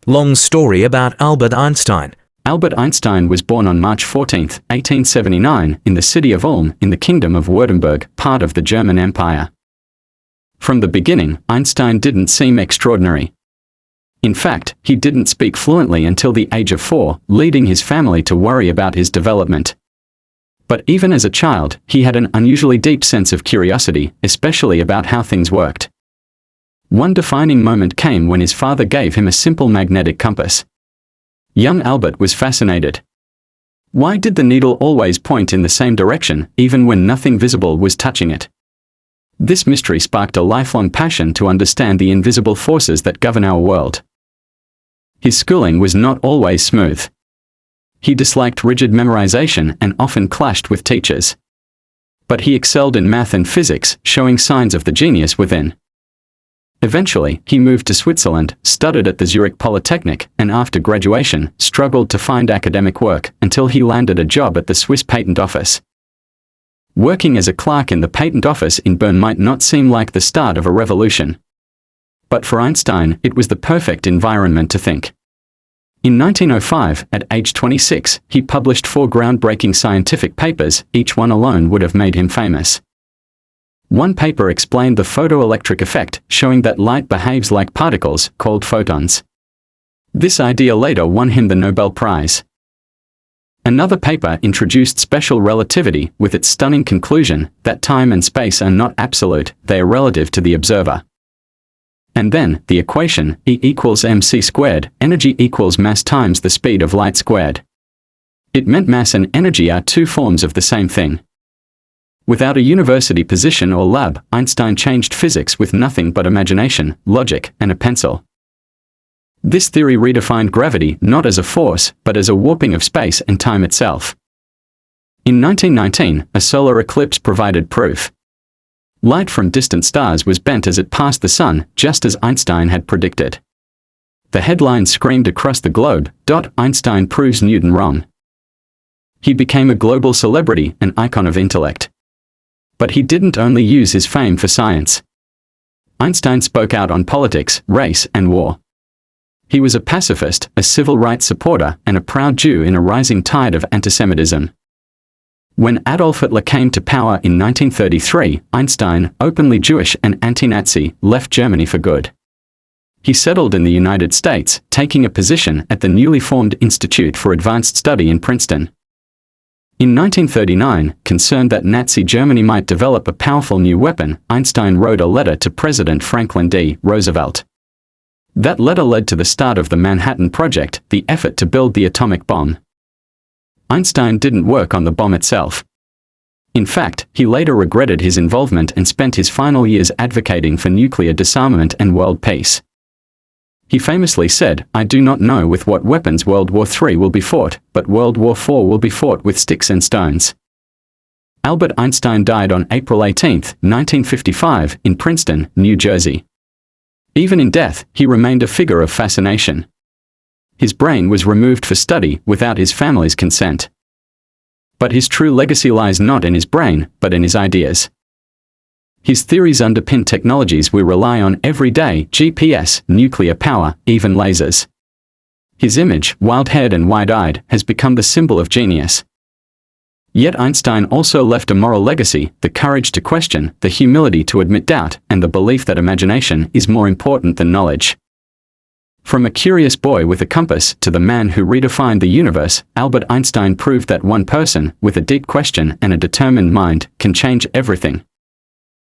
Long story about Albert Einstein. Albert Einstein was born on March 14, 1879, in the city of Ulm, in the Kingdom of Württemberg, part of the German Empire. From the beginning, Einstein didn't seem extraordinary. In fact, he didn't speak fluently until the age of 4, leading his family to worry about his development. But even as a child, he had an unusually deep sense of curiosity, especially about how things worked. One defining moment came when his father gave him a simple magnetic compass. Young Albert was fascinated. Why did the needle always point in the same direction, even when nothing visible was touching it? This mystery sparked a lifelong passion to understand the invisible forces that govern our world. His schooling was not always smooth. He disliked rigid memorization and often clashed with teachers. But he excelled in math and physics, showing signs of the genius within. Eventually, he moved to Switzerland, studied at the Zurich Polytechnic, and after graduation, struggled to find academic work, until he landed a job at the Swiss Patent Office. Working as a clerk in the patent office in Bern might not seem like the start of a revolution. But for Einstein, it was the perfect environment to think. In 1905, at age 26, he published 4 groundbreaking scientific papers, each one alone would have made him famous. One paper explained the photoelectric effect, showing that light behaves like particles, called photons. This idea later won him the Nobel Prize. Another paper introduced special relativity, with its stunning conclusion that time and space are not absolute, they are relative to the observer. And then, the equation, E equals mc squared, energy equals mass times the speed of light squared. It meant mass and energy are 2 forms of the same thing. Without a university position or lab, Einstein changed physics with nothing but imagination, logic, and a pencil. This theory redefined gravity not as a force, but as a warping of space and time itself. In 1919, a solar eclipse provided proof. Light from distant stars was bent as it passed the sun, just as Einstein had predicted. The headline screamed across the globe, "Einstein proves Newton wrong." He became a global celebrity, an icon of intellect. But he didn't only use his fame for science. Einstein spoke out on politics, race, and war. He was a pacifist, a civil rights supporter, and a proud Jew in a rising tide of antisemitism. When Adolf Hitler came to power in 1933, Einstein, openly Jewish and anti-Nazi, left Germany for good. He settled in the United States, taking a position at the newly formed Institute for Advanced Study in Princeton. In 1939, concerned that Nazi Germany might develop a powerful new weapon, Einstein wrote a letter to President Franklin D. Roosevelt. That letter led to the start of the Manhattan Project, the effort to build the atomic bomb. Einstein didn't work on the bomb itself. In fact, he later regretted his involvement and spent his final years advocating for nuclear disarmament and world peace. He famously said, "I do not know with what weapons World War III will be fought, but World War IV will be fought with sticks and stones." Albert Einstein died on April 18, 1955, in Princeton, New Jersey. Even in death, he remained a figure of fascination. His brain was removed for study without his family's consent. But his true legacy lies not in his brain, but in his ideas. His theories underpin technologies we rely on every day: GPS, nuclear power, even lasers. His image, wild-haired and wide-eyed, has become the symbol of genius. Yet Einstein also left a moral legacy: the courage to question, the humility to admit doubt, and the belief that imagination is more important than knowledge. From a curious boy with a compass to the man who redefined the universe, Albert Einstein proved that one person, with a deep question and a determined mind, can change everything.